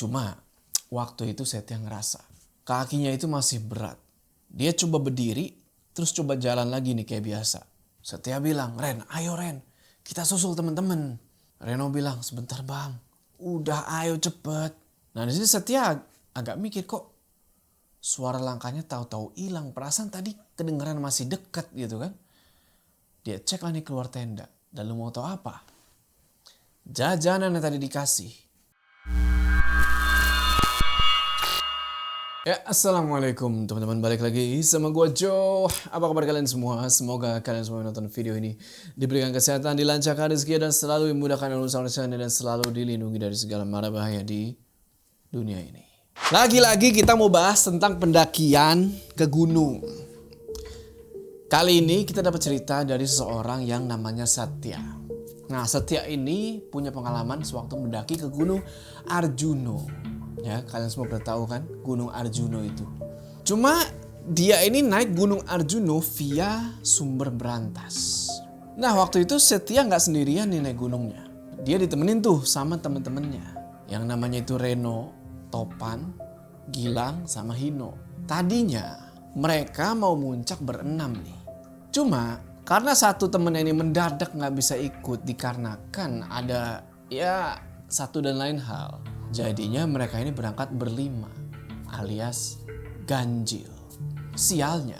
Cuma waktu itu Setia ngerasa kakinya itu masih berat. Dia coba berdiri terus coba jalan lagi nih kayak biasa. Setia bilang, "Ren, ayo Ren, kita susul teman-teman." Reno bilang, "Sebentar bang, udah ayo cepet." Nah di sini Setia agak mikir, kok suara langkahnya tahu-tahu hilang. Perasaan tadi kedengeran masih dekat gitu kan. Dia cek lah nih keluar tenda. Dan lu mau tahu apa? Jajanan yang tadi dikasih. Ya, assalamualaikum teman-teman, balik lagi sama gua Joe. Apa kabar kalian semua? Semoga kalian semua yang nonton video ini diberikan kesehatan, dilancarkan rezeki, dan selalu dimudahkan urusan-urusannya, dan selalu dilindungi dari segala mara bahaya di dunia ini. Lagi-lagi kita mau bahas tentang pendakian ke gunung. Kali ini kita dapat cerita dari seseorang yang namanya Setia. Nah, Setia ini punya pengalaman sewaktu mendaki ke Gunung Arjuno. Ya, kalian semua pernah tahu kan Gunung Arjuno itu. Cuma dia ini naik Gunung Arjuno via Sumber Berantas. Nah, waktu itu Setia nggak sendirian nih naik gunungnya. Dia ditemenin tuh sama temen-temennya. Yang namanya itu Reno, Topan, Gilang, sama Hino. Tadinya mereka mau muncak berenam nih. Cuma karena satu temennya ini mendadak nggak bisa ikut dikarenakan ada ya satu dan lain hal. Jadinya mereka ini berangkat berlima alias ganjil. Sialnya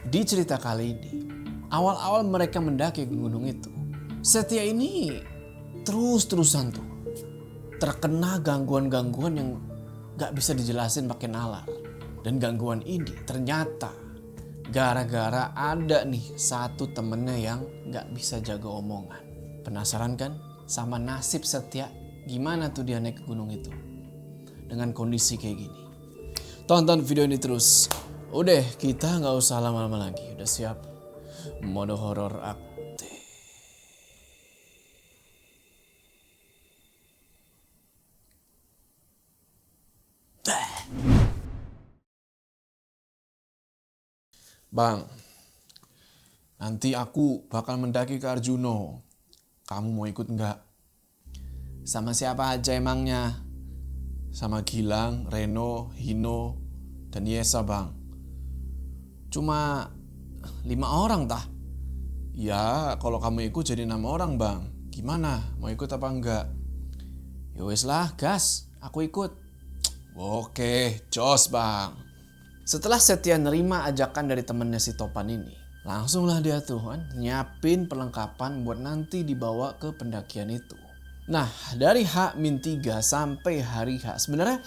di cerita kali ini, awal-awal mereka mendaki ke gunung itu, Setia ini terus-terusan tuh terkena gangguan-gangguan yang gak bisa dijelasin pakai nalar. Dan gangguan ini ternyata gara-gara ada nih satu temennya yang gak bisa jaga omongan. Penasaran kan sama nasib Setia? Gimana tuh dia naik ke gunung itu dengan kondisi kayak gini? Tonton video ini terus. Udah, kita gak usah lama-lama lagi. Udah siap? Mode horor aktif. Bang, nanti aku bakal mendaki ke Arjuno. Kamu mau ikut nggak? Sama siapa aja emangnya? Sama Gilang, Reno, Hino, dan Yesa bang. Cuma 5 orang tah? Ya kalau kamu ikut jadi 6 orang bang. Gimana? Mau ikut apa enggak? Yowes lah gas, aku ikut. Oke, jos bang. Setelah Setia nerima ajakan dari temennya si Topan ini, langsunglah dia tuh kan nyiapin perlengkapan buat nanti dibawa ke pendakian itu. Nah, dari H-3 sampai hari H, sebenarnya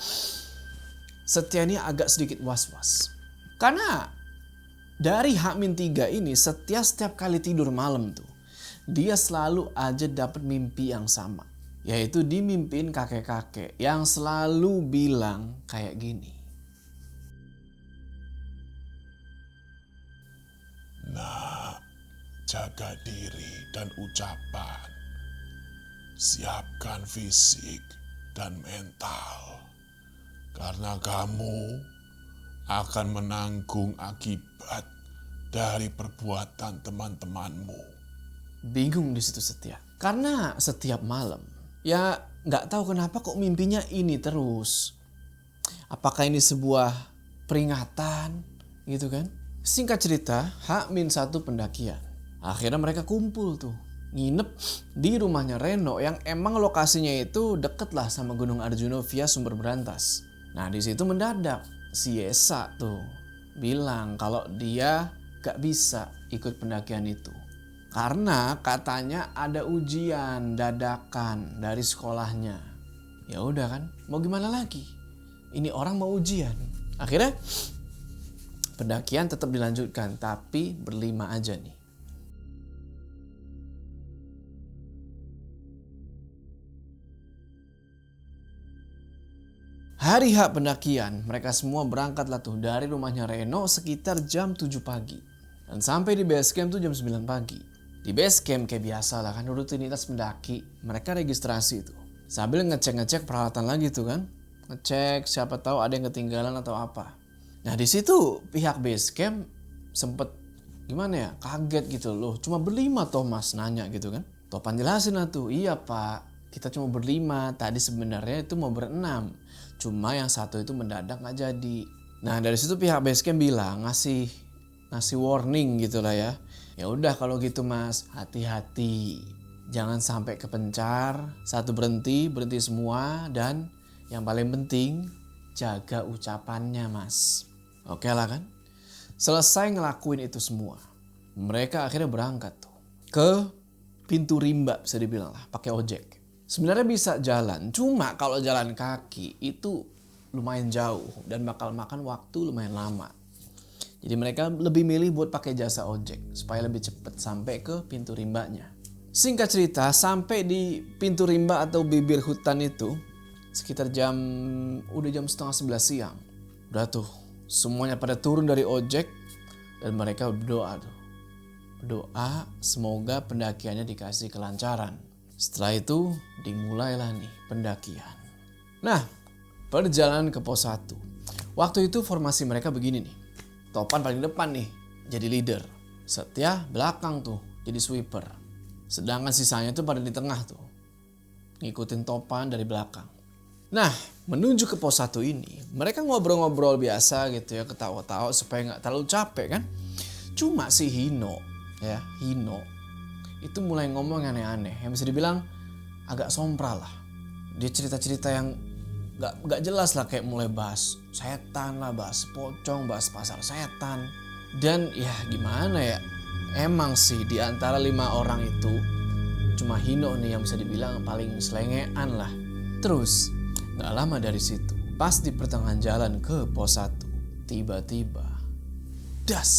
Setia ini agak sedikit was-was. Karena dari H-3 ini Setia setiap kali tidur malam tuh, dia selalu aja dapat mimpi yang sama. Yaitu dimimpiin kakek-kakek yang selalu bilang kayak gini. Nah, jaga diri dan ucapan. Siapkan fisik dan mental. Karena kamu akan menanggung akibat dari perbuatan teman-temanmu. Bingung di situ Setia. Karena setiap malam, ya nggak tahu kenapa kok mimpinya ini terus. Apakah ini sebuah peringatan gitu kan? Singkat cerita, H-1 pendakian. Akhirnya mereka kumpul tuh. Nginep di rumahnya Reno yang emang lokasinya itu deket lah sama Gunung Arjuno via Sumber Berantas. Nah di situ mendadak si Yesa tuh bilang kalau dia gak bisa ikut pendakian itu. Karena katanya ada ujian dadakan dari sekolahnya. Ya udah kan, mau gimana lagi? Ini orang mau ujian. Akhirnya pendakian tetap dilanjutkan, tapi berlima aja nih. Hari H pendakian, mereka semua berangkatlah tuh dari rumahnya Reno sekitar jam 7 pagi. Dan sampai di base camp tuh jam 9 pagi. Di base camp kayak biasa lah kan, rutinitas pendaki, mereka registrasi tuh. Sambil ngecek-ngecek peralatan lagi tuh kan. Ngecek siapa tahu ada yang ketinggalan atau apa. Nah di situ pihak base camp sempet gimana ya, kaget gitu loh. Cuma berlima toh mas, nanya gitu kan. Topan jelasin lah tuh, iya pak kita cuma berlima, tadi sebenarnya itu mau berenam. Cuma yang satu itu mendadak nggak jadi. Nah dari situ pihak basecamp bilang ngasih warning gitu lah ya. Ya udah kalau gitu mas, hati-hati. Jangan sampai kepencar. Satu berhenti semua, dan yang paling penting jaga ucapannya mas. Oke lah kan? Selesai ngelakuin itu semua, mereka akhirnya berangkat tuh ke pintu rimba, bisa dibilang lah, pakai ojek. Sebenarnya bisa jalan, cuma kalau jalan kaki itu lumayan jauh dan bakal makan waktu lumayan lama. Jadi mereka lebih milih buat pakai jasa ojek supaya lebih cepat sampai ke pintu rimbanya. Singkat cerita, sampai di pintu rimba atau bibir hutan itu sekitar udah jam setengah 11 siang. Udah tuh, semuanya pada turun dari ojek dan mereka berdoa tuh. Doa semoga pendakiannya dikasih kelancaran. Setelah itu dimulailah nih pendakian. Nah, perjalanan ke pos 1. Waktu itu formasi mereka begini nih. Topan paling depan nih jadi leader. Setia belakang tuh jadi sweeper. Sedangkan sisanya tuh pada di tengah tuh, ngikutin Topan dari belakang. Nah, menuju ke pos 1 ini, mereka ngobrol-ngobrol biasa gitu ya, ketawa-tawa supaya nggak terlalu capek kan. Cuma si Hino itu mulai ngomong aneh-aneh, yang bisa dibilang agak sompral lah. Dia cerita-cerita yang nggak jelas lah, kayak mulai bahas setan lah, bahas pocong, bahas pasar setan. Dan ya gimana ya, emang sih di antara 5 orang itu cuma Hino nih yang bisa dibilang paling selengean lah. Terus gak lama dari situ, pas di pertengahan jalan ke pos 1, tiba-tiba das,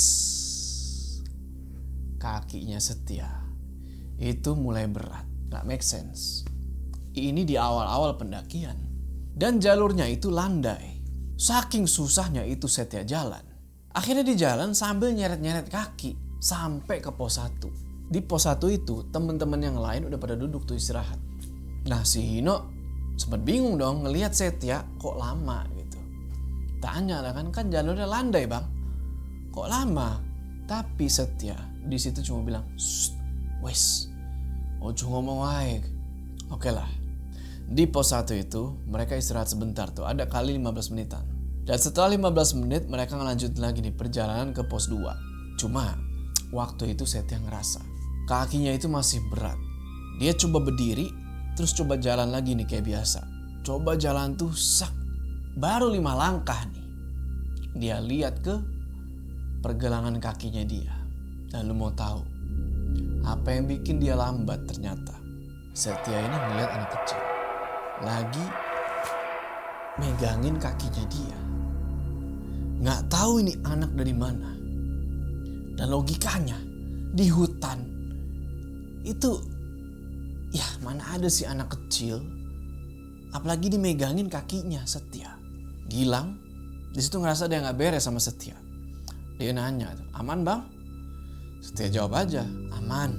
kakinya Setia itu mulai berat. Gak make sense. Ini di awal-awal pendakian dan jalurnya itu landai. Saking susahnya itu Setia jalan, akhirnya di jalan sambil nyeret-nyeret kaki sampai ke pos 1. Di pos 1 itu teman-teman yang lain udah pada duduk tuh istirahat. Nah si Hino sempat bingung dong ngelihat Setia kok lama gitu. Tanya lah kan jalurnya landai bang, kok lama? Tapi Setia di situ cuma bilang, wes, ojo ngomong wae. Oke lah. Di pos 1 itu mereka istirahat sebentar tuh, ada kali 15 menitan. Dan setelah 15 menit mereka ngelanjutin lagi nih perjalanan ke pos 2. Cuma waktu itu Setia ngerasa kakinya itu masih berat. Dia coba berdiri, terus coba jalan lagi nih kayak biasa. Coba jalan tuh baru 5 langkah nih dia lihat ke pergelangan kakinya dia. Dan lu mau tahu apa yang bikin dia lambat? Ternyata Setia ini ngeliat anak kecil lagi megangin kakinya dia. Nggak tahu ini anak dari mana. Dan logikanya di hutan itu ya mana ada sih anak kecil apalagi dimegangin kakinya Setia. Gilang di situ ngerasa dia nggak beres sama Setia. Dia nanya, aman bang? Setia jawab aja, aman.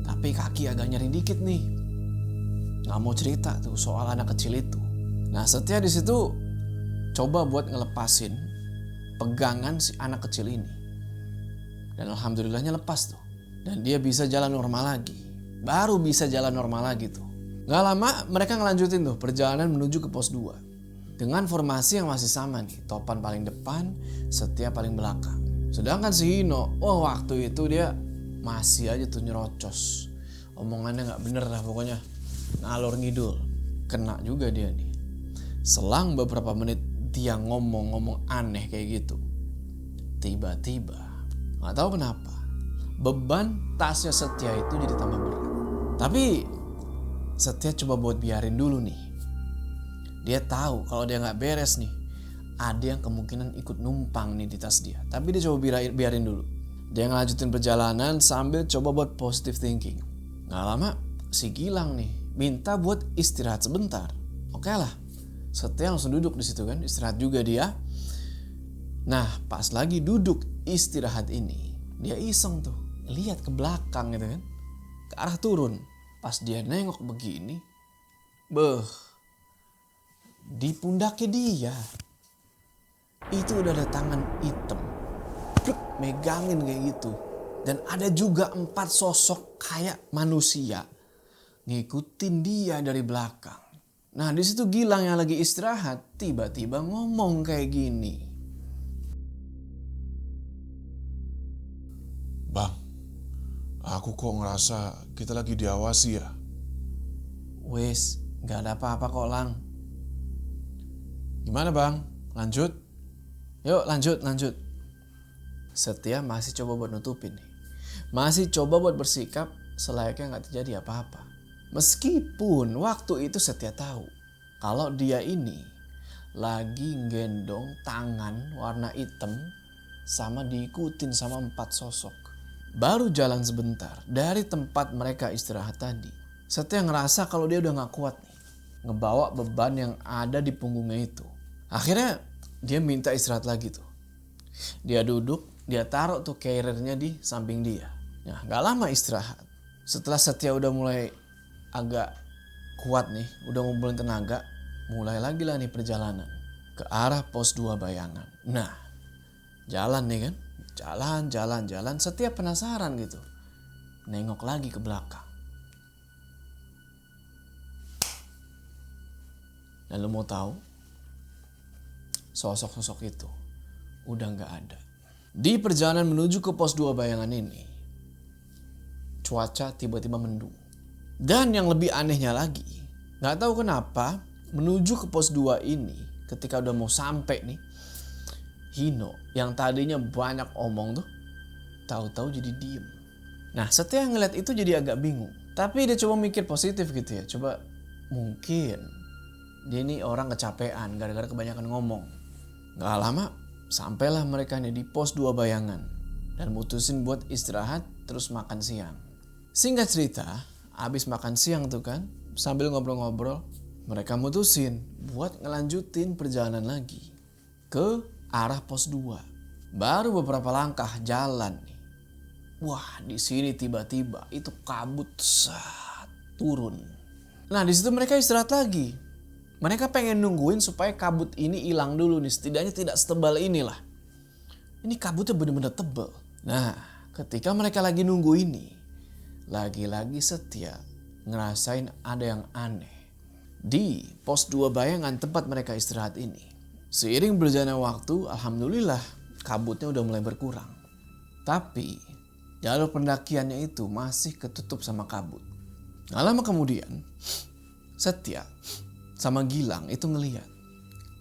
Tapi kaki agak nyeri dikit nih. Nggak mau cerita tuh soal anak kecil itu. Nah Setia di situ coba buat ngelepasin pegangan si anak kecil ini. Dan alhamdulillahnya lepas tuh. Dan dia bisa jalan normal lagi. Baru bisa jalan normal lagi tuh. Gak lama mereka ngelanjutin tuh perjalanan menuju ke pos 2. Dengan formasi yang masih sama nih. Topan paling depan, Setia paling belakang. Sedangkan si Hino, waktu itu dia masih aja tuh nyerocos. Omongannya gak bener lah pokoknya. Ngalor ngidul. Kena juga dia nih. Selang beberapa menit dia ngomong aneh kayak gitu. Tiba-tiba, gak tahu kenapa, beban tasnya Setia itu jadi tambah berat. Tapi Setia coba buat biarin dulu nih. Dia tahu kalau dia gak beres nih, ada yang kemungkinan ikut numpang nih di tas dia. Tapi dia coba biarin dulu. Dia ngelanjutin perjalanan sambil coba buat positive thinking. Gak lama si Gilang nih minta buat istirahat sebentar. Oke lah, Setia langsung duduk di situ kan, istirahat juga dia. Nah, pas lagi duduk istirahat ini, dia iseng tuh, lihat ke belakang gitu kan, ke arah turun. Pas dia nengok begini, di pundaknya dia itu udah ada tangan hitam, megangin kayak gitu. Dan ada juga 4 sosok kayak manusia ngikutin dia dari belakang. Nah di situ Gilang yang lagi istirahat tiba-tiba ngomong kayak gini. Bang, aku kok ngerasa kita lagi diawasi ya. Wes, gak ada apa-apa kok Lang. Gimana bang? Lanjut? Yuk lanjut. Setia masih coba buat nutupin nih. Masih coba buat bersikap selayaknya gak terjadi apa-apa. Meskipun waktu itu Setia tahu kalau dia ini lagi gendong tangan warna hitam sama diikutin sama 4 sosok. Baru jalan sebentar dari tempat mereka istirahat tadi. Setia ngerasa kalau dia udah gak kuat nih ngebawa beban yang ada di punggungnya itu. Akhirnya dia minta istirahat lagi tuh. Dia duduk, dia taruh tuh carrier-nya di samping dia. Nah gak lama istirahat. Setelah Setia udah mulai agak kuat nih, udah ngumpulin tenaga, mulai lagi lah nih perjalanan ke arah pos 2 Bayangan. Nah jalan nih kan, jalan. Setia penasaran gitu, nengok lagi ke belakang. Dan lu mau tahu, sosok-sosok itu udah gak ada. Di perjalanan menuju ke pos 2 Bayangan ini, cuaca tiba-tiba mendung. Dan yang lebih anehnya lagi, gak tahu kenapa menuju ke pos 2 ini, ketika udah mau sampai nih, Hino yang tadinya banyak omong tuh, tahu-tahu jadi diem. Nah Setia ngeliat itu jadi agak bingung. Tapi dia coba mikir positif gitu ya. Coba mungkin dia ini orang kecapean gara-gara kebanyakan ngomong. Gak lama sampailah mereka nih di pos 2 Bayangan. Dan mutusin buat istirahat terus makan siang. Singkat cerita, abis makan siang tuh kan, sambil ngobrol-ngobrol, mereka mutusin buat ngelanjutin perjalanan lagi ke arah pos 2. Baru beberapa langkah jalan nih. Wah, di sini tiba-tiba itu kabut turun. Nah, di situ mereka istirahat lagi. Mereka pengen nungguin supaya kabut ini hilang dulu nih, setidaknya tidak setebal inilah. Ini kabutnya bener-bener tebel. Nah, ketika mereka lagi nunggu ini, lagi-lagi Setia ngerasain ada yang aneh di pos 2 Bayangan tempat mereka istirahat ini. Seiring berjalannya waktu, alhamdulillah kabutnya udah mulai berkurang. Tapi jalur pendakiannya itu masih ketutup sama kabut. Gak lama kemudian, Setia sama Gilang itu ngeliat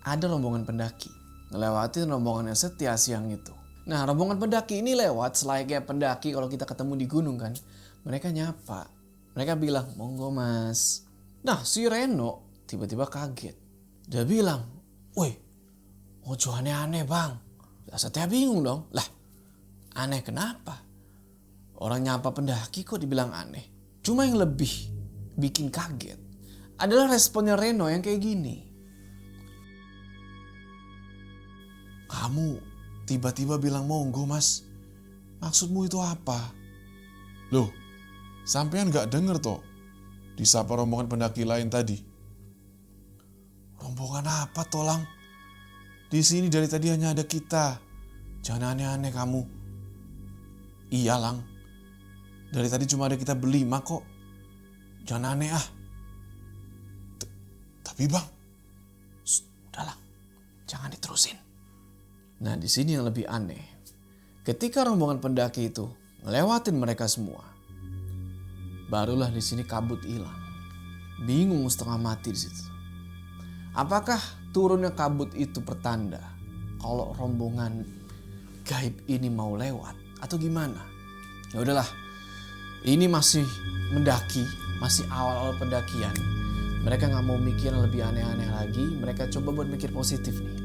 ada rombongan pendaki ngelewatin rombongannya Setia siang itu. Nah rombongan pendaki ini lewat selayaknya pendaki kalau kita ketemu di gunung kan. Mereka nyapa. Mereka bilang, monggo mas. Nah si Reno tiba-tiba kaget. Dia bilang, woi ojo aneh-aneh bang. Lah Setia bingung dong. Lah aneh kenapa? Orang nyapa pendaki kok dibilang aneh. Cuma yang lebih bikin kaget adalah responnya Reno yang kayak gini. Kamu tiba-tiba bilang monggo mas. Maksudmu itu apa? Loh, sampean gak denger toh disapa rombongan pendaki lain tadi? Rombongan apa tolang? Di sini dari tadi hanya ada kita. Jangan aneh-aneh kamu. Iya lang. Dari tadi cuma ada kita berlima kok. Jangan aneh ah. Tapi bang, udahlah, jangan diterusin. Nah di sini yang lebih aneh, ketika rombongan pendaki itu ngelewatin mereka semua, barulah di sini kabut hilang. Bingung setengah mati di situ. Apakah turunnya kabut itu pertanda kalau rombongan gaib ini mau lewat atau gimana? Ya udahlah, ini masih mendaki, masih awal-awal pendakian. Mereka gak mau mikir yang lebih aneh-aneh lagi. Mereka coba buat mikir positif nih.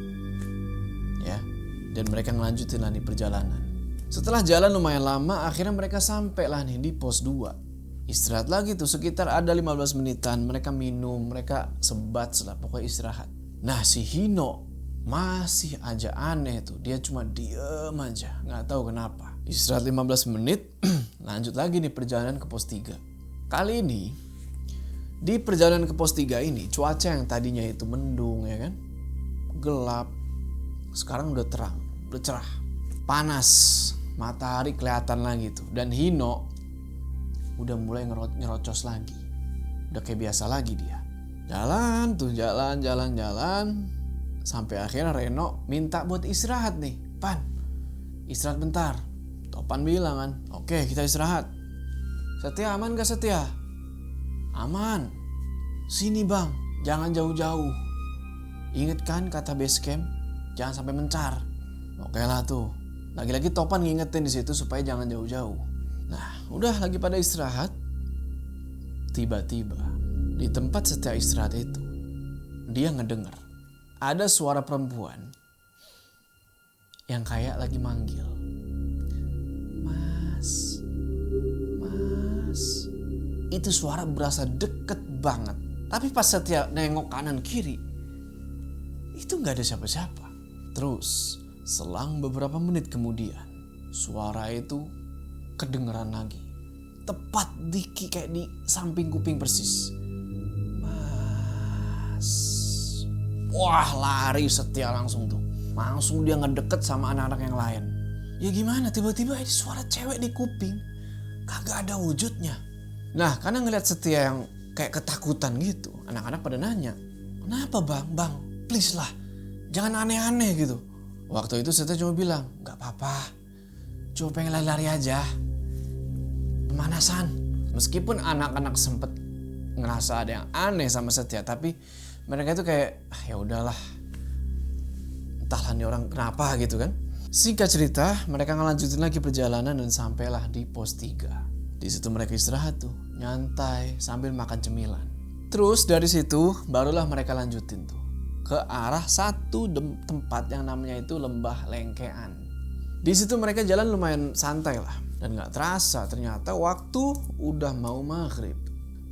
Ya. Dan mereka ngelanjutin lah nih perjalanan. Setelah jalan lumayan lama, akhirnya mereka sampai lah nih di pos 2. Istirahat lagi tuh sekitar ada 15 menitan. Mereka minum, mereka sebat lah pokoknya istirahat. Nah si Hino masih aja aneh tuh. Dia cuma diem aja, gak tahu kenapa. Istirahat 15 menit, lanjut lagi nih perjalanan ke pos 3. Kali ini di perjalanan ke pos 3 ini, cuaca yang tadinya itu mendung ya kan, gelap, sekarang udah terang, udah cerah, panas, matahari kelihatan lagi tuh. Dan Hino udah mulai nyerocos lagi, udah kayak biasa lagi dia. Jalan tuh, jalan. Sampai akhirnya Reno minta buat istirahat nih. Pan, istirahat bentar. Topan bilang kan, oke kita istirahat. Setia aman gak Setia? Aman. Sini bang, jangan jauh-jauh. Ingat kan kata base camp, jangan sampai mencar. Oke lah tuh. Lagi-lagi Topan ngingetin di situ supaya jangan jauh-jauh. Nah, udah lagi pada istirahat. Tiba-tiba di tempat Setia istirahat itu, dia ngedenger ada suara perempuan yang kayak lagi manggil. Mas. Itu suara berasa deket banget. Tapi pas Setia nengok kanan kiri, itu gak ada siapa-siapa. Terus selang beberapa menit kemudian, suara itu kedengeran lagi. Tepat kayak di samping kuping persis. Mas. Wah, lari Setia langsung tuh. Langsung dia ngedeket sama anak-anak yang lain. Ya gimana, tiba-tiba ada suara cewek di kuping. Kagak ada wujudnya. Nah, karena ngeliat Setia yang kayak ketakutan gitu, anak-anak pada nanya, kenapa bang, please lah, jangan aneh-aneh gitu. Waktu itu Setia cuma bilang, gak apa-apa, cuma pengen lari-lari aja, pemanasan. Meskipun anak-anak sempet ngerasa ada yang aneh sama Setia, tapi mereka itu kayak, ya udahlah, entahlah nih orang kenapa gitu kan. Singkat cerita, mereka ngelanjutin lagi perjalanan dan sampailah di pos 3. Di situ mereka istirahat tuh, nyantai sambil makan cemilan. Terus dari situ barulah mereka lanjutin tuh ke arah satu tempat yang namanya itu Lembah Lengkean. Di situ mereka jalan lumayan santai lah, dan nggak terasa ternyata waktu udah mau maghrib.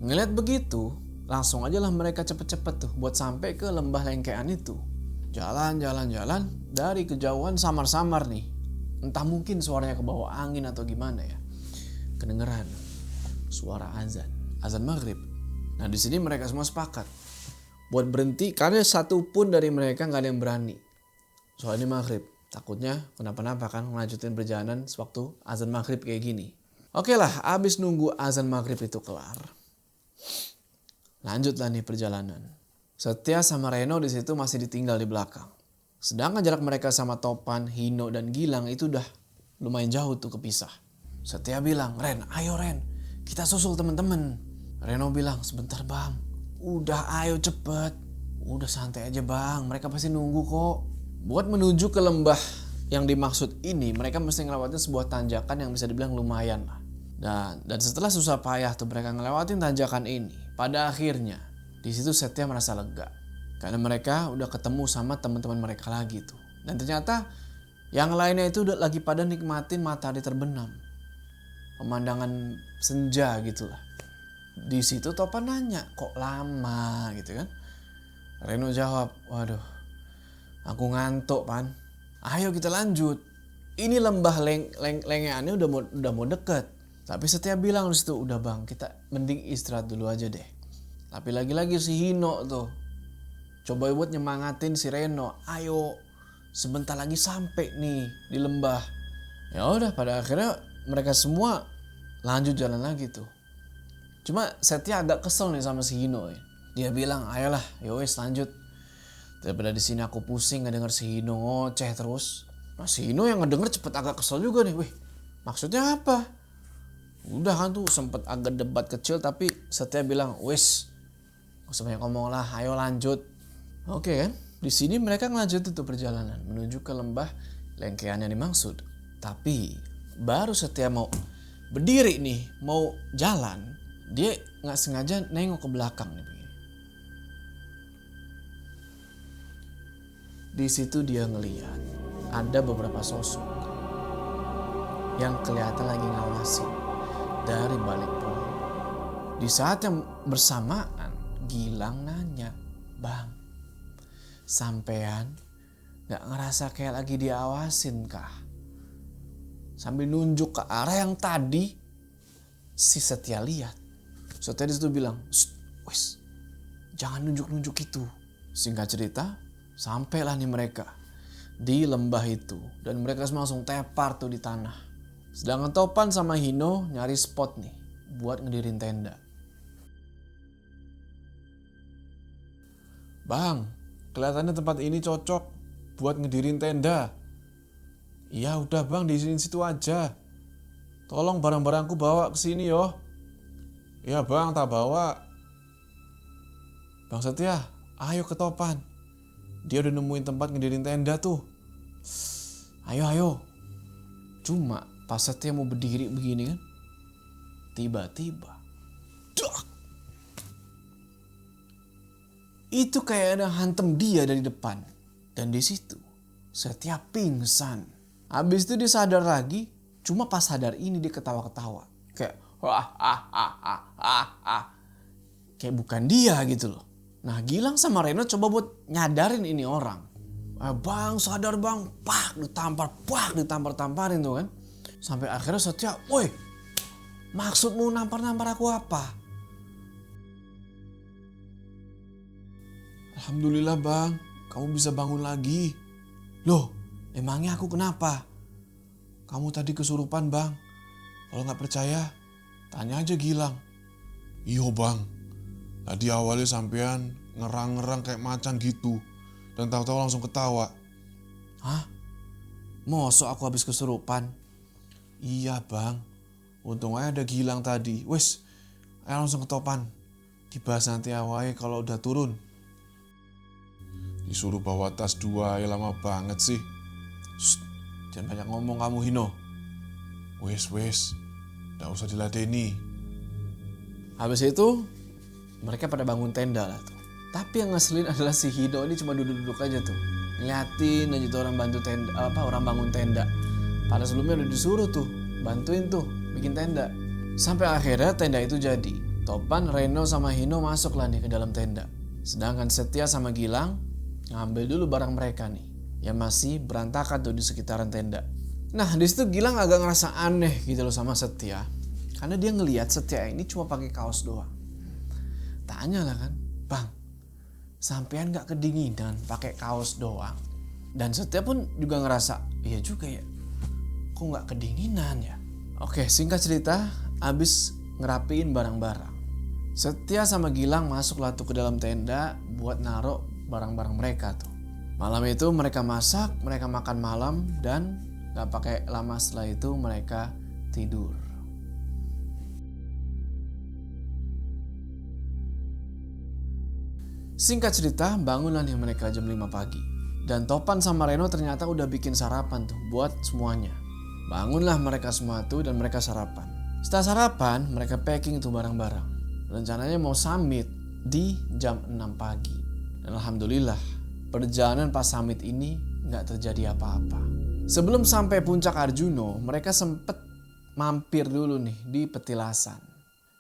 Ngeliat begitu, langsung aja lah mereka cepet-cepet tuh buat sampai ke Lembah Lengkean itu. Jalan dari kejauhan samar-samar nih. Entah mungkin suaranya ke bawah angin atau gimana ya. Kedengeran suara azan maghrib. Nah di sini mereka semua sepakat buat berhenti karena satu pun dari mereka nggak ada yang berani. Soalnya maghrib, takutnya kenapa-napa kan melanjutin perjalanan sewaktu azan maghrib kayak gini. Oke lah, abis nunggu azan maghrib itu kelar, lanjutlah nih perjalanan. Setia sama Reno di situ masih ditinggal di belakang. Sedangkan jarak mereka sama Topan, Hino dan Gilang itu udah lumayan jauh tuh kepisah. Setia bilang, ayo Ren, kita susul temen-temen. Reno bilang, sebentar bang, udah ayo cepet. Udah santai aja bang, mereka pasti nunggu kok. Buat menuju ke lembah yang dimaksud ini, mereka mesti ngelewatin sebuah tanjakan yang bisa dibilang lumayan lah. Dan setelah susah payah tuh mereka ngelewatin tanjakan ini, pada akhirnya di situ Setia merasa lega. Karena mereka udah ketemu sama teman-teman mereka lagi tuh. Dan ternyata yang lainnya itu udah lagi pada nikmatin matahari terbenam. Pemandangan senja gitu lah. Di situ Topan nanya, kok lama gitu kan? Reno jawab, waduh, aku ngantuk Pan. Ayo kita lanjut. Ini lembah lengeannya udah mau deket. Tapi Setia bilang di situ, udah bang, kita mending istirahat dulu aja deh. Tapi lagi-lagi si Hino tuh coba buat nyemangatin si Reno, ayo sebentar lagi sampai nih di lembah. Ya udah, pada akhirnya mereka semua lanjut jalan lagi tuh. Cuma Setia agak kesel nih sama si Hino ya. Dia bilang, ayolah, yowes lanjut. Daripada di sini aku pusing ngedenger si Hino ngoceh terus. Nah si Hino yang ngedenger cepet agak kesel juga nih. Wih, maksudnya apa? Udah kan tuh sempet agak debat kecil, tapi Setia bilang, wes, gak usah banyak ngomong lah, ayo lanjut. Oke kan, di sini mereka ngelanjut itu perjalanan menuju ke lembah Lengkean yang dimaksud. Tapi baru Setia mau berdiri nih, mau jalan, dia nggak sengaja nengok ke belakang nih. Di situ dia ngeliat ada beberapa sosok yang kelihatan lagi ngawasin dari balik pohon. Di saat yang bersamaan, Gilang nanya, bang, sampean gak ngerasa kayak lagi diawasin kah? Sambil nunjuk ke arah yang tadi si Setia lihat. Setia disitu bilang, wes, jangan nunjuk-nunjuk itu. Singkat cerita, sampailah nih mereka di lembah itu. Dan mereka semua langsung tepar tuh di tanah. Sedangkan Topan sama Hino nyari spot nih buat ngedirin tenda. Bang, kelihatannya tempat ini cocok buat ngedirin tenda. Iya udah bang, di sini situ aja. Tolong barang-barangku bawa ke sini yo. Iya bang, tak bawa. Bang Setia, ayo ke Topan. Dia udah nemuin tempat ngedirin tenda tuh. Ayo. Cuma pas Setia mau berdiri begini kan, tiba-tiba dak! Itu kayak ada hantem dia dari depan. Dan di situ Setia pingsan. Habis itu dia sadar lagi. Cuma pas sadar ini dia ketawa-ketawa. Kayak kayak bukan dia gitu loh. Nah Gilang sama Reno coba buat nyadarin ini orang. Bang sadar bang. Ditampar-tamparin tuh kan. Sampai akhirnya Setia, woi maksudmu nampar-nampar aku apa? Alhamdulillah bang, kamu bisa bangun lagi. Loh emangnya aku kenapa? Kamu tadi kesurupan bang. Kalau nggak percaya, tanya aja Gilang. Iyo bang, tadi awalnya sampean ngerang-ngerang kayak macan gitu. Dan tahu-tahu langsung ketawa. Hah? Mosok aku habis kesurupan? Iya bang, untung aja ada Gilang tadi. Wes, ayo langsung ke Topan. Dibahas nanti awalnya kalau udah turun. Disuruh bawa tas 2 ya lama banget sih. Shh, jangan banyak ngomong kamu Hino. Wes, gak usah diladeni. Habis itu mereka pada bangun tenda lah tuh. Tapi yang ngeselin adalah si Hino ini cuma duduk-duduk aja tuh. Ngeliatin aja tuh orang bantu tenda, orang bangun tenda. Padahal sebelumnya udah disuruh tuh, bantuin tuh bikin tenda. Sampai akhirnya tenda itu jadi. Topan, Reno sama Hino masuk lah nih ke dalam tenda. Sedangkan Setia sama Gilang ngambil dulu barang mereka nih yang masih berantakan tuh di sekitaran tenda. Nah di situ Gilang agak ngerasa aneh gitu loh sama Setia, karena dia ngelihat Setia ini cuma pakai kaos doang. Tanya lah kan, bang, sampean nggak kedinginan pakai kaos doang? Dan Setia pun juga ngerasa, iya juga ya, kok nggak kedinginan ya? Oke, singkat cerita, abis ngerapiin barang-barang, Setia sama Gilang masuklah tuh ke dalam tenda buat naruh barang-barang mereka tuh. Malam itu mereka masak, mereka makan malam, dan gak pakai lama setelah itu mereka tidur. Singkat cerita, bangunlah nih mereka jam 5 pagi. Dan Topan sama Reno ternyata udah bikin sarapan tuh buat semuanya. Bangunlah mereka semua tuh dan mereka sarapan. Setelah sarapan, mereka packing tuh barang-barang. Rencananya mau summit di jam 6 pagi. Dan alhamdulillah, perjalanan pas summit ini gak terjadi apa-apa. Sebelum sampai puncak Arjuno, mereka sempet mampir dulu nih di Petilasan.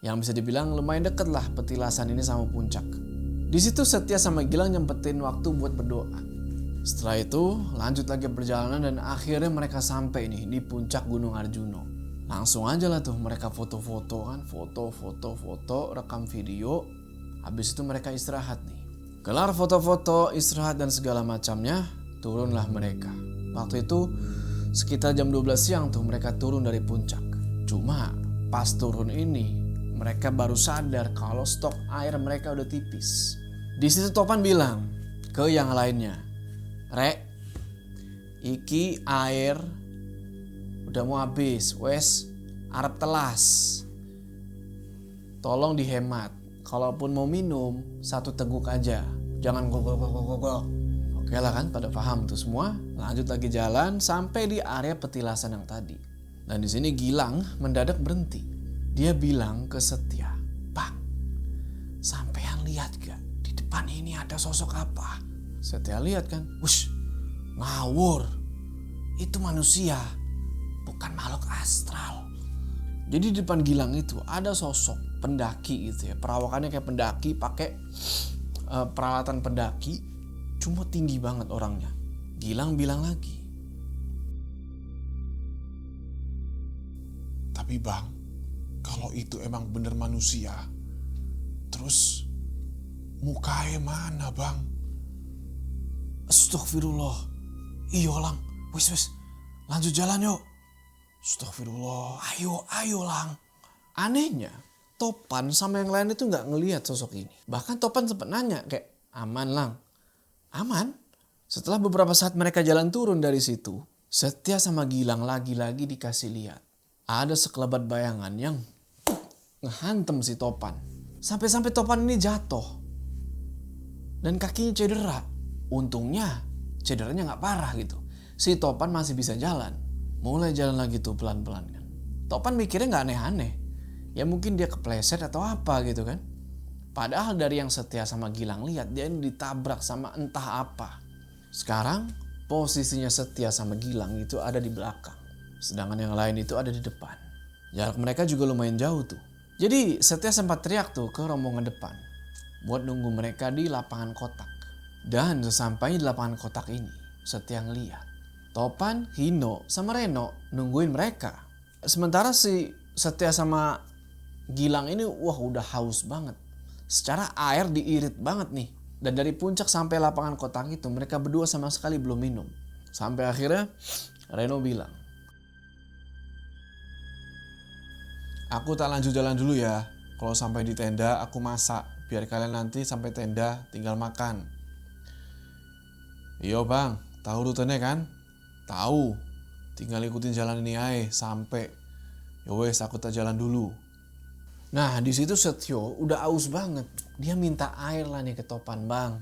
Yang bisa dibilang lumayan deket lah Petilasan ini sama puncak. Di situ Setia sama Gilang nyempetin waktu buat berdoa. Setelah itu lanjut lagi perjalanan dan akhirnya mereka sampai nih di puncak Gunung Arjuno. Langsung aja lah tuh mereka foto-foto kan, foto, rekam video. Habis itu mereka istirahat nih. Kelar foto-foto, istirahat dan segala macamnya, turunlah mereka. Waktu itu sekitar jam 12 siang tuh mereka turun dari puncak. Cuma pas turun ini mereka baru sadar kalau stok air mereka udah tipis. Di situ Topan bilang ke yang lainnya, "Rek, iki air udah mau habis, wes arep telas. Tolong dihemat. Kalaupun mau minum, 1 teguk aja. Jangan gogol. Oke lah kan, pada paham tuh semua. Lanjut lagi jalan sampai di area petilasan yang tadi. Dan di sini Gilang mendadak berhenti. Dia bilang ke Setia, "Bang, sampean lihat gak? Di depan ini ada sosok apa?" Setia lihat kan, wush, ngawur. Itu manusia, bukan makhluk astral. Jadi di depan Gilang itu ada sosok pendaki gitu ya. Perawakannya kayak pendaki, pakai peralatan pendaki. Cuma tinggi banget orangnya. Gilang bilang lagi, "Tapi bang, kalau itu emang bener manusia, terus mukanya mana bang?" "Astagfirullah. Iya Lang, wis lanjut jalan yuk." "Astagfirullah, ayo Lang." Anehnya, Topan sama yang lain itu gak ngelihat sosok ini. Bahkan Topan sempat nanya kayak, Aman Lang. Aman. Setelah beberapa saat mereka jalan turun dari situ, Setia sama Gilang lagi-lagi dikasih lihat. Ada sekelebat bayangan yang ngehantem si Topan. Sampai-sampai Topan ini jatuh. Dan kakinya cedera. Untungnya cederanya gak parah gitu. Si Topan masih bisa jalan. Mulai jalan lagi tuh pelan-pelan kan. Topan mikirnya gak aneh-aneh. Ya mungkin dia kepleset atau apa gitu kan. Padahal dari yang Setia sama Gilang lihat, dia ini ditabrak sama entah apa. Sekarang posisinya Setia sama Gilang itu ada di belakang. Sedangkan yang lain itu ada di depan. Jarak mereka juga lumayan jauh tuh. Jadi Setia sempat teriak tuh ke rombongan depan. Buat nunggu mereka di lapangan kotak. Dan sesampainya di lapangan kotak ini, Setia ngeliat Topan, Hino, sama Reno nungguin mereka. Sementara si Setia sama Gilang ini udah haus banget. Secara air diirit banget nih. Dan dari puncak sampai lapangan kotak itu mereka berdua sama sekali belum minum. Sampai akhirnya Reno bilang, Aku tak lanjut jalan dulu ya. Kalau sampai di tenda aku masak. Biar kalian nanti sampai tenda tinggal makan. Iya bang, tahu rutenya kan? Tahu. Tinggal ikutin jalan ini aja sampai. Yowes aku tak jalan dulu. nah di situ Setio udah aus banget. Dia minta air lah nih ke Topan, bang.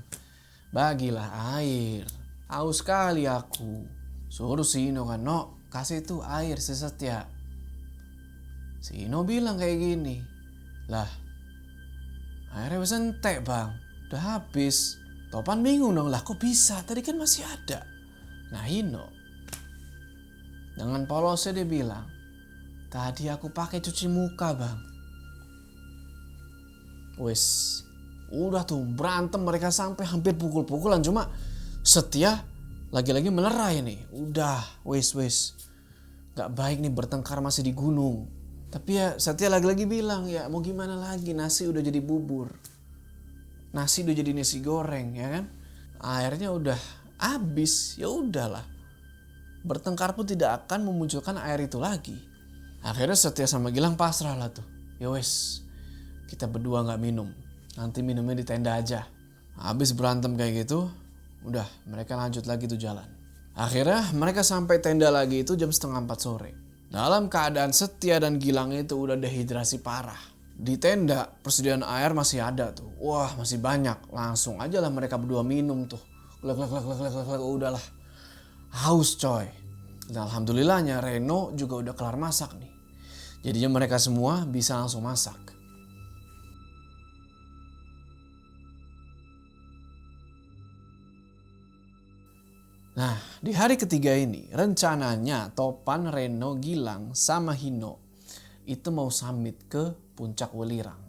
Bagilah air. Aus kali aku. Suruh si Ino kan, no kasih tuh air si Setia. Si Ino bilang kayak gini. Lah, airnya wes entek bang. Udah habis. Topan bingung dong, lah kok bisa? Tadi kan masih ada. Nah Ino dengan polosnya dia bilang, tadi aku pakai cuci muka bang. Wes, udah tuh berantem mereka sampai hampir pukul-pukulan. Cuma Setia lagi-lagi melerai nih. Udah, wes. Gak baik nih bertengkar masih di gunung. Tapi ya Setia lagi-lagi bilang, ya mau gimana lagi, nasi udah jadi bubur. Nasi udah jadi nasi goreng ya kan. Airnya udah habis, ya udahlah. Bertengkar pun tidak akan memunculkan air itu lagi. Akhirnya Setia sama Gilang pasrah lah tuh. Ya wes, kita berdua gak minum. Nanti minumnya di tenda aja. Habis berantem kayak gitu, udah mereka lanjut lagi tuh jalan. Akhirnya mereka sampai tenda lagi itu jam 3:30 sore. Dalam keadaan Setia dan Gilang itu udah dehidrasi parah. Di tenda persediaan air masih ada tuh. Wah masih banyak. Langsung aja lah mereka berdua minum tuh. Udahlah. Haus coy. Dan alhamdulillahnya Reno juga udah kelar masak nih. Jadinya mereka semua bisa langsung masak. Nah, di hari ketiga ini rencananya Topan, Reno, Gilang, sama Hino itu mau summit ke puncak Welirang.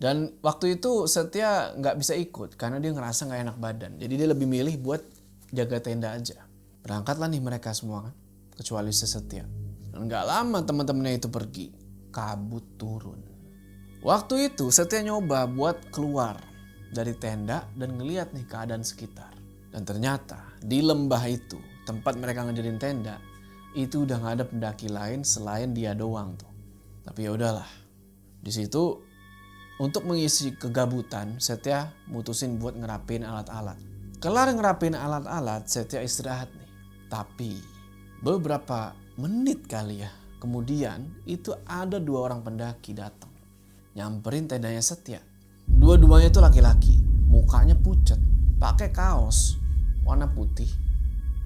Dan waktu itu Setia nggak bisa ikut karena dia ngerasa nggak enak badan. Jadi dia lebih milih buat jaga tenda aja. Berangkatlah nih mereka semua kan, kecuali si Setia. Dan nggak lama teman-temannya itu pergi, kabut turun. Waktu itu Setia nyoba buat keluar dari tenda dan ngeliat nih keadaan sekitar. Dan ternyata di lembah itu, tempat mereka ngedirin tenda, itu udah gak ada pendaki lain selain dia doang tuh. Tapi ya udahlah. Di situ untuk mengisi kegabutan, Setia mutusin buat ngerapin alat-alat. Kelar ngerapin alat-alat, Setia istirahat nih. Tapi beberapa menit kali ya, kemudian itu ada 2 orang pendaki datang. Nyamperin tendanya Setia. Dua-duanya itu laki-laki, mukanya pucat, pakai kaos warna putih,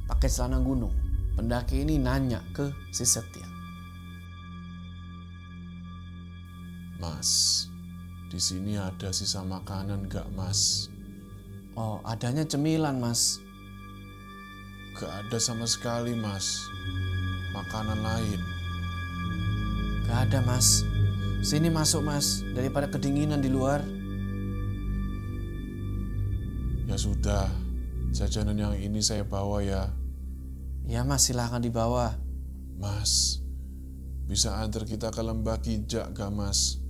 pakai celana gunung. Pendaki ini nanya ke si Setia. Mas, di sini ada sisa makanan gak mas? Oh, adanya cemilan mas. Gak ada sama sekali mas. Makanan lain. Gak ada mas. Sini masuk mas, daripada kedinginan di luar. Ya sudah, jajanan yang ini saya bawa ya. Ya mas, silahkan dibawa. Mas, bisa antar kita ke lembah Kijak gak mas?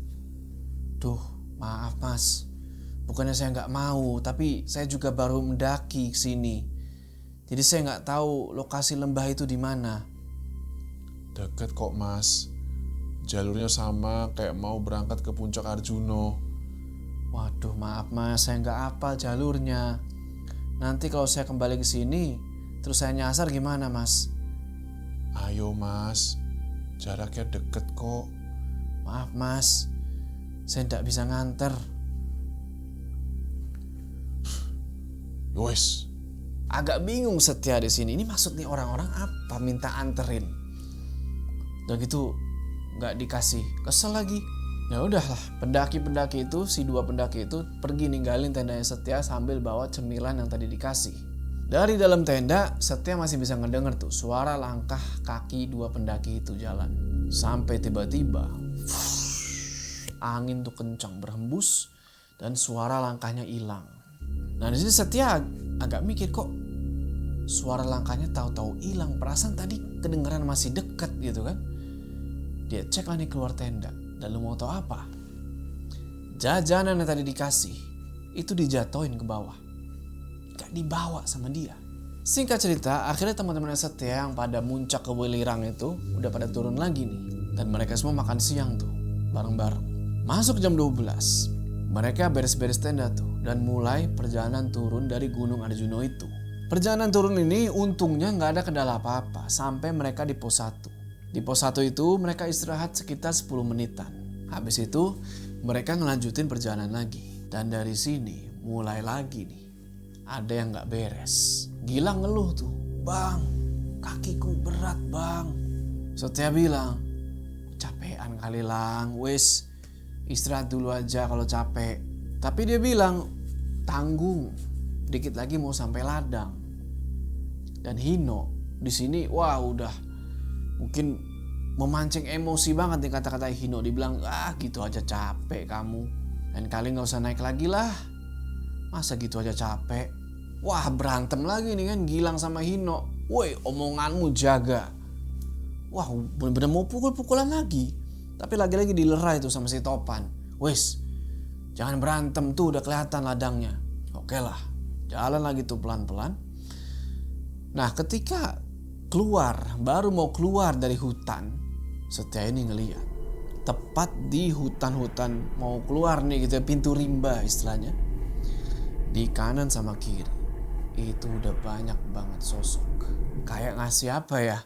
Duh, maaf mas. Bukannya saya nggak mau, tapi saya juga baru mendaki ke sini. Jadi saya nggak tahu lokasi lembah itu di mana. Deket kok mas. Jalurnya sama kayak mau berangkat ke puncak Arjuno. Waduh, maaf mas, saya nggak hafal jalurnya. Nanti kalau saya kembali ke sini, terus saya nyasar gimana mas? Ayo mas, jaraknya deket kok. Maaf mas, saya tidak bisa nganter. Yowes, Agak bingung Setia di sini. Ini maksudnya orang-orang apa minta anterin? Dan gitu nggak dikasih, kesel lagi. Ya udahlah, pendaki-pendaki itu, si dua pendaki itu pergi ninggalin tendanya Setia sambil bawa cemilan yang tadi dikasih. Dari dalam tenda, Setia masih bisa ngedenger tuh suara langkah kaki dua pendaki itu jalan. Sampai tiba-tiba, angin tuh kencang berhembus dan suara langkahnya hilang. Nah di sini Setia agak mikir, kok suara langkahnya tahu-tahu hilang. Perasaan tadi kedengeran masih dekat gitu kan. Dia cek lah nih keluar tenda. Dan lu mau tahu apa? Jajanan yang tadi dikasih itu dijatoin ke bawah. Gak dibawa sama dia. Singkat cerita, akhirnya teman-teman Setia yang pada muncak ke Welirang itu udah pada turun lagi nih. Dan mereka semua makan siang tuh bareng-bareng. Masuk jam 12. Mereka beres-beres tenda tuh dan mulai perjalanan turun dari Gunung Arjuna itu. Perjalanan turun ini untungnya nggak ada kendala apa-apa sampai mereka di pos 1. Di pos 1 itu mereka istirahat sekitar 10 menitan. Habis itu mereka ngelanjutin perjalanan lagi. Dan dari sini mulai lagi nih. Ada yang gak beres. Gilang ngeluh tuh. Bang, kakiku berat bang. Setia bilang, capean kali Lang. Wes, istirahat dulu aja kalau capek. Tapi dia bilang, tanggung. Dikit lagi mau sampai ladang. Dan Hino di sini wah udah mungkin memancing emosi banget nih kata-kata Hino. Dibilang, gitu aja capek kamu. Dan kali gak usah naik lagi lah. Masa gitu aja capek. Wah berantem lagi nih kan Gilang sama Hino. Woi omonganmu jaga. Wah bener-bener mau pukul-pukulan lagi. Tapi lagi-lagi dilerai tuh sama si Topan. Wes jangan berantem tuh udah kelihatan ladangnya. Oke lah, jalan lagi tuh pelan-pelan. Nah ketika baru mau keluar dari hutan, Setia ini ngeliat tepat di hutan-hutan mau keluar nih gitu ya, pintu rimba istilahnya. Di kanan sama kiri itu udah banyak banget sosok. Kayak ngasih apa ya,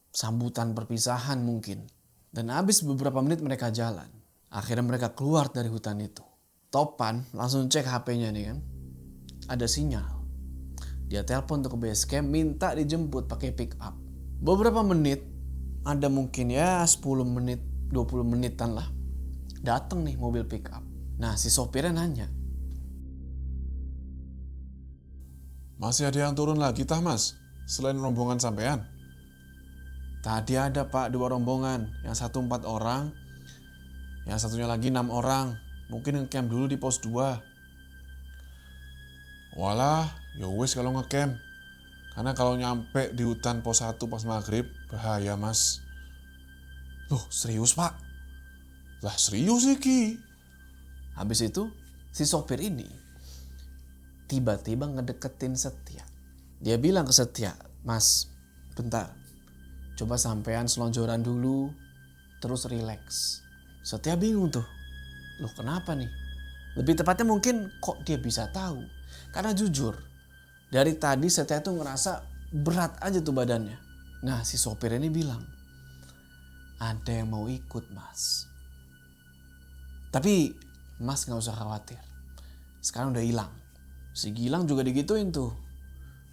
sambutan perpisahan mungkin. Dan habis beberapa menit mereka jalan. Akhirnya mereka keluar dari hutan itu. Topan langsung cek HP-nya nih kan. Ada sinyal. Dia telepon tuh ke base camp minta dijemput pakai pick up. Beberapa menit, ada mungkin ya 10 menit, 20 menitan lah. Datang nih mobil pick up. Nah si sopirnya nanya. Masih ada yang turun lagi tah mas? Selain rombongan sampean? Tadi ada pak 2 rombongan. Yang satu 4 orang. Yang satunya lagi 6 orang. Mungkin ngecamp dulu di pos 2. Walah, ya wes kalau ngecamp. Karena kalau nyampe di hutan pos 1 pas maghrib, bahaya mas. Loh serius pak? Lah serius sih Ki. Habis itu si sopir ini tiba-tiba ngedeketin Setia. Dia bilang ke Setia, Mas bentar, coba sampean selonjoran dulu, terus relax. Setia bingung tuh, loh kenapa nih? Lebih tepatnya mungkin kok dia bisa tahu. Karena jujur, dari tadi Setia tuh ngerasa berat aja tuh badannya. Nah si sopir ini bilang, ada yang mau ikut mas. Tapi mas gak usah khawatir, sekarang udah hilang. Si Gilang juga digituin tuh.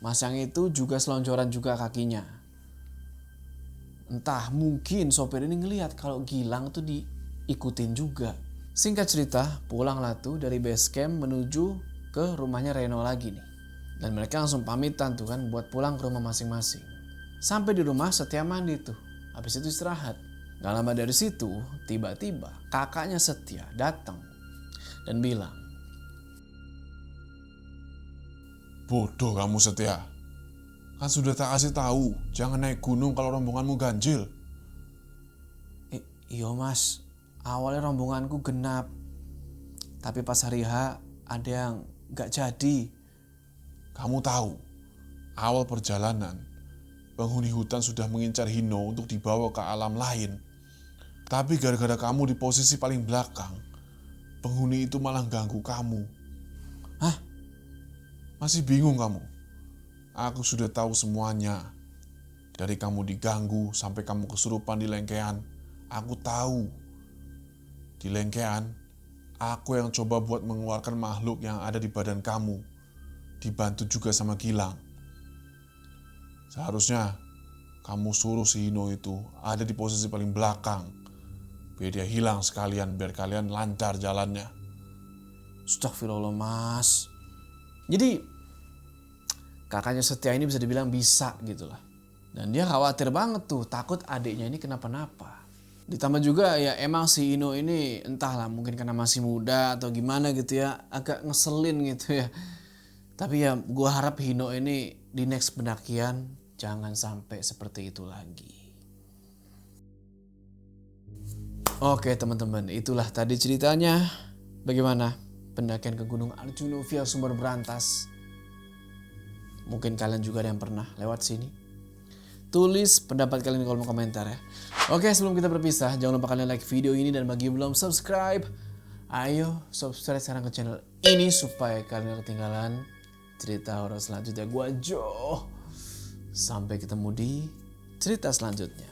Mas yang itu juga selonjoran juga kakinya. Entah mungkin sopir ini ngelihat kalau Gilang tuh diikutin juga. Singkat cerita pulanglah tuh dari base camp menuju ke rumahnya Reno lagi nih. Dan mereka langsung pamitan tuh kan buat pulang ke rumah masing-masing. Sampai di rumah Setia mandi tuh. Habis itu istirahat. Gak lama dari situ tiba-tiba kakaknya Setia datang dan bilang, Bodoh kamu Setia. Kan sudah tak kasih tahu, jangan naik gunung kalau rombonganmu ganjil. Iya mas, awalnya rombonganku genap. Tapi pas hari H ada yang gak jadi. Kamu tahu, awal perjalanan, penghuni hutan sudah mengincar Hino untuk dibawa ke alam lain. Tapi gara-gara kamu di posisi paling belakang, penghuni itu malah ganggu kamu. Hah? Masih bingung kamu? Aku sudah tahu semuanya. Dari kamu diganggu sampai kamu kesurupan di Lengkean, aku tahu. Di Lengkean, aku yang coba buat mengeluarkan makhluk yang ada di badan kamu, dibantu juga sama Gilang. Seharusnya kamu suruh si Hino itu ada di posisi paling belakang, biar dia hilang sekalian, biar kalian lancar jalannya. Astagfirullah mas. Jadi kakaknya Setia ini bisa dibilang bisa gitu lah. Dan dia khawatir banget tuh, takut adiknya ini kenapa-napa. Ditambah juga ya emang si Ino ini entahlah mungkin karena masih muda atau gimana gitu ya, agak ngeselin gitu ya. Tapi ya gue harap Hino ini di next pendakian jangan sampai seperti itu lagi. Oke teman-teman, itulah tadi ceritanya. Bagaimana pendakian ke Gunung Arjuna via Sumber Berantas. Mungkin kalian juga ada yang pernah lewat sini. Tulis pendapat kalian di kolom komentar ya. Oke, sebelum kita berpisah, jangan lupa kalian like video ini, dan bagi yang belum subscribe, ayo subscribe sekarang ke channel ini supaya kalian gak ketinggalan cerita horor selanjutnya. Gua Jo. Sampai ketemu di cerita selanjutnya.